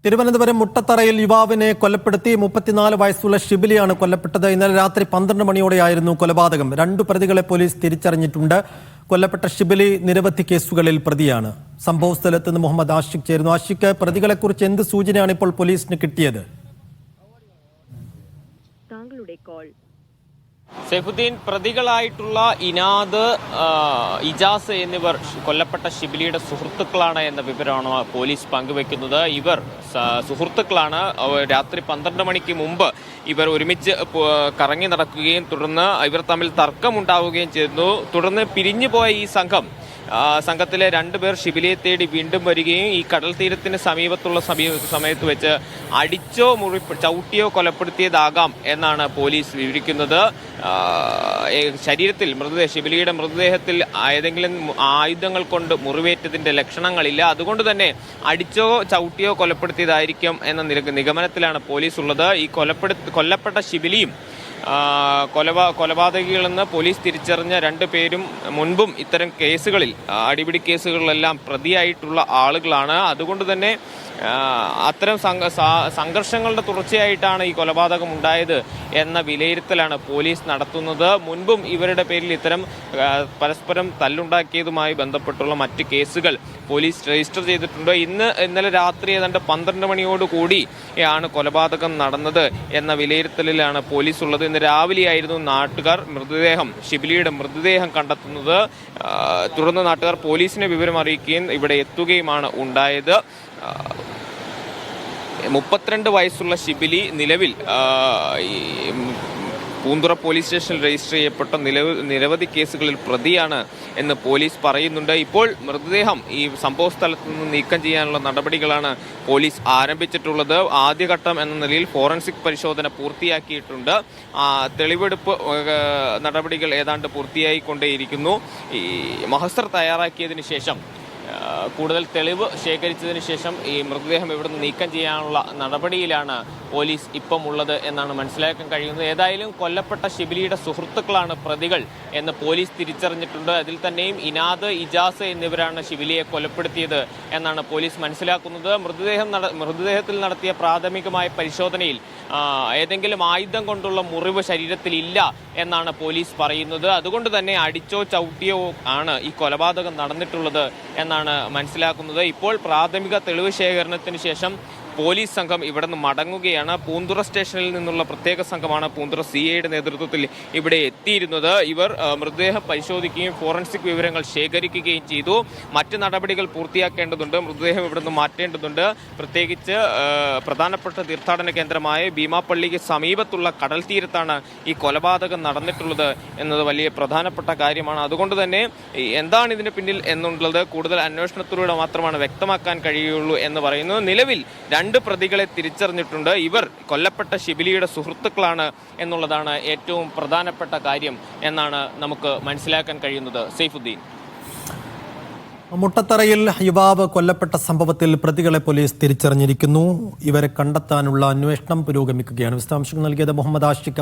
തിരുവനന്തപുരം മുട്ടത്തറയിൽ യുവാവിനെ കൊലപ്പെടുത്തി 34 വയസ്സുള്ള ഷിബിലിയാണ് കൊല്ലപ്പെട്ടത്. ഇന്നലെ രാത്രി 12 മണിയോടെയായിരുന്നു കൊലപാതകം. 2 പ്രതികളെ പോലീസ് തിരിച്ചറിഞ്ഞിട്ടുണ്ട്. കൊല്ലപ്പെട്ട ഷിബിലി നിരവധി കേസുകളിൽ പ്രതിയാണ്. സംഭവ സ്ഥലത്ത് നിന്ന് മുഹമ്മദ് ആഷിഖ് ചേരുന്നു. ആഷിഖ്, പ്രതികളെക്കുറിച്ച് എന്ത് സൂചനയാണ് ഇപ്പോൾ പോലീസിന് കിട്ടിയത്? സൈഫുദ്ദീൻ, പ്രതികളായിട്ടുള്ള ഇനാദ്, ഇജാസ് എന്നിവർ കൊല്ലപ്പെട്ട ഷിബിലിയുടെ സുഹൃത്തുക്കളാണ് എന്ന വിവരമാണ് പോലീസ് പങ്കുവെക്കുന്നത്. ഇവർ സുഹൃത്തുക്കളാണ്. രാത്രി 12 മണിക്ക് മുമ്പ് ഇവർ ഒരുമിച്ച് കറങ്ങി നടക്കുകയും തുടർന്ന് ഇവർ തമ്മിൽ തർക്കമുണ്ടാവുകയും ചെയ്തു. തുടർന്ന് പിരിഞ്ഞുപോയ ഈ സംഘത്തിലെ 2 പേർ ഷിബിലിയെ തേടി വീണ്ടും വരികയും ഈ കടൽ തീരത്തിന് സമീപത്തുള്ള സമയത്ത് വെച്ച് അടിച്ചോ ചവിട്ടിയോ കൊലപ്പെടുത്തിയതാകാം എന്നാണ് പോലീസ് വിവരിക്കുന്നത്. ശരീരത്തിൽ ഷിബിലിയുടെ മൃതദേഹത്തിൽ ഏതെങ്കിലും ആയുധങ്ങൾ കൊണ്ട് മുറിവേറ്റതിന്റെ ലക്ഷണങ്ങളില്ല. അതുകൊണ്ട് തന്നെ അടിച്ചോ ചവിട്ടിയോ കൊലപ്പെടുത്തിയതായിരിക്കും എന്ന നിഗമനത്തിലാണ് പോലീസ് ഉള്ളത്. ഈ കൊല്ലപ്പെട്ട ഷിബിലിയും കൊലപാതകികളെന്ന് പോലീസ് തിരിച്ചറിഞ്ഞ 2 പേരും മുൻപും ഇത്തരം കേസുകളിൽ, അടിപിടി കേസുകളിലെല്ലാം പ്രതിയായിട്ടുള്ള ആളുകളാണ്. അതുകൊണ്ട് തന്നെ അത്തരം സംഘർഷങ്ങളുടെ തുടർച്ചയായിട്ടാണ് ഈ കൊലപാതകം ഉണ്ടായത് എന്ന വിലയിരുത്തലാണ് പോലീസ് നടത്തുന്നത്. മുൻപും ഇവരുടെ പേരിൽ ഇത്തരം പരസ്പരം തല്ലുണ്ടാക്കിയതുമായി ബന്ധപ്പെട്ടുള്ള മറ്റ് കേസുകൾ പോലീസ് രജിസ്റ്റർ ചെയ്തിട്ടുണ്ട്. ഇന്നലെ രാത്രി ഏതാണ്ട് 12 മണിയോടുകൂടി ആണ് കൊലപാതകം നടന്നത് എന്ന വിലയിരുത്തലിലാണ് പോലീസ് ഉള്ളത്. ഇന്ന് രാവിലെയായിരുന്നു നാട്ടുകാർ ഷിബിലിയുടെ മൃതദേഹം കണ്ടെത്തുന്നത്. തുടർന്ന് നാട്ടുകാർ പോലീസിനെ വിവരം അറിയിക്കുകയും ഇവിടെ എത്തുകയുമാണ് ഉണ്ടായത്. 32 വയസ്സുള്ള ഷിബിലി നിലവിൽ പൂന്തുറ പോലീസ് സ്റ്റേഷനിൽ രജിസ്റ്റർ ചെയ്യപ്പെട്ട നിരവധി കേസുകളിൽ പ്രതിയാണ് എന്ന് പോലീസ് പറയുന്നുണ്ട്. ഇപ്പോൾ മൃതദേഹം ഈ സംഭവ സ്ഥലത്ത് നിന്ന് നീക്കം ചെയ്യാനുള്ള നടപടികളാണ് പോലീസ് ആരംഭിച്ചിട്ടുള്ളത്. ആദ്യഘട്ടം എന്ന നിലയിൽ ഫോറൻസിക് പരിശോധന പൂർത്തിയാക്കിയിട്ടുണ്ട്. തെളിവെടുപ്പ് നടപടികൾ ഏതാണ്ട് പൂർത്തിയായിക്കൊണ്ടേയിരിക്കുന്നു. ഈ മഹസർ തയ്യാറാക്കിയതിനു ശേഷം, കൂടുതൽ തെളിവ് ശേഖരിച്ചതിന് ശേഷം ഈ മൃതദേഹം ഇവിടുന്ന് നീക്കം ചെയ്യാനുള്ള നടപടിയിലാണ് പോലീസ് ഇപ്പം ഉള്ളത് എന്നാണ് മനസ്സിലാക്കാൻ കഴിയുന്നത്. ഏതായാലും കൊല്ലപ്പെട്ട ഷിബിലിയുടെ സുഹൃത്തുക്കളാണ് പ്രതികൾ എന്ന് പോലീസ് തിരിച്ചറിഞ്ഞിട്ടുണ്ട്. അതിൽ തന്നെയും ഇനാദ്, ഇജാസ് എന്നിവരാണ് ഷിബിലിയെ കൊലപ്പെടുത്തിയത് എന്നാണ് പോലീസ് മനസ്സിലാക്കുന്നത്. മൃതദേഹത്തിൽ നടത്തിയ പ്രാഥമികമായ പരിശോധനയിൽ ഏതെങ്കിലും ആയുധം കൊണ്ടുള്ള മുറിവ് ശരീരത്തിൽ ഇല്ല എന്നാണ് പോലീസ് പറയുന്നത്. അതുകൊണ്ട് തന്നെ അടിച്ചോ ചവിട്ടിയോ ആണ് ഈ കൊലപാതകം നടന്നിട്ടുള്ളത് എന്നാണ് മനസ്സിലാക്കുന്നത്. ഇപ്പോൾ പ്രാഥമിക തെളിവ് ശേഖരണത്തിന് ശേഷം പോലീസ് സംഘം ഇവിടെ നിന്ന് മടങ്ങുകയാണ്. പൂന്തുറ സ്റ്റേഷനിൽ നിന്നുള്ള പ്രത്യേക സംഘമാണ് പൂന്തുറ CIയുടെ നേതൃത്വത്തിൽ ഇവിടെ എത്തിയിരുന്നത്. ഇവർ മൃതദേഹം പരിശോധിക്കുകയും ഫോറൻസിക് വിവരങ്ങൾ ശേഖരിക്കുകയും ചെയ്തു. മറ്റ് നടപടികൾ പൂർത്തിയാക്കേണ്ടതുണ്ട്. മൃതദേഹം ഇവിടെ നിന്ന് മാറ്റേണ്ടതുണ്ട്. പ്രത്യേകിച്ച് പ്രധാനപ്പെട്ട തീർത്ഥാടന കേന്ദ്രമായ ഭീമാപ്പള്ളിക്ക് സമീപത്തുള്ള കടൽ തീരത്താണ് ഈ കൊലപാതകം നടന്നിട്ടുള്ളത് എന്നത് വലിയ പ്രധാനപ്പെട്ട കാര്യമാണ്. അതുകൊണ്ട് തന്നെ എന്താണ് ഇതിന് പിന്നിൽ എന്നുള്ളത് കൂടുതൽ അന്വേഷണത്തിലൂടെ മാത്രമാണ് വ്യക്തമാക്കാൻ കഴിയുള്ളൂ എന്ന് പറയുന്നു. നിലവിൽ 2 പ്രതികളെ തിരിച്ചറിഞ്ഞിട്ടുണ്ട്. ഇവർ കൊല്ലപ്പെട്ട ഷിബിലിയുടെ സുഹൃത്തുക്കളാണ് എന്നുള്ളതാണ് ഏറ്റവും പ്രധാനപ്പെട്ട കാര്യം എന്നാണ് നമുക്ക് മനസ്സിലാക്കാൻ കഴിയുന്നത്. സൈഫുദ്ദീൻ, മുട്ടത്തറയിൽ യുവാവ് കൊല്ലപ്പെട്ട സംഭവത്തിൽ പ്രതികളെ പോലീസ് തിരിച്ചറിഞ്ഞിരിക്കുന്നു. ഇവരെ കണ്ടെത്താനുള്ള അന്വേഷണം പുരോഗമിക്കുകയാണ്. വിശദാംശങ്ങൾ നൽകിയത് മുഹമ്മദ് ആഷിഖ്.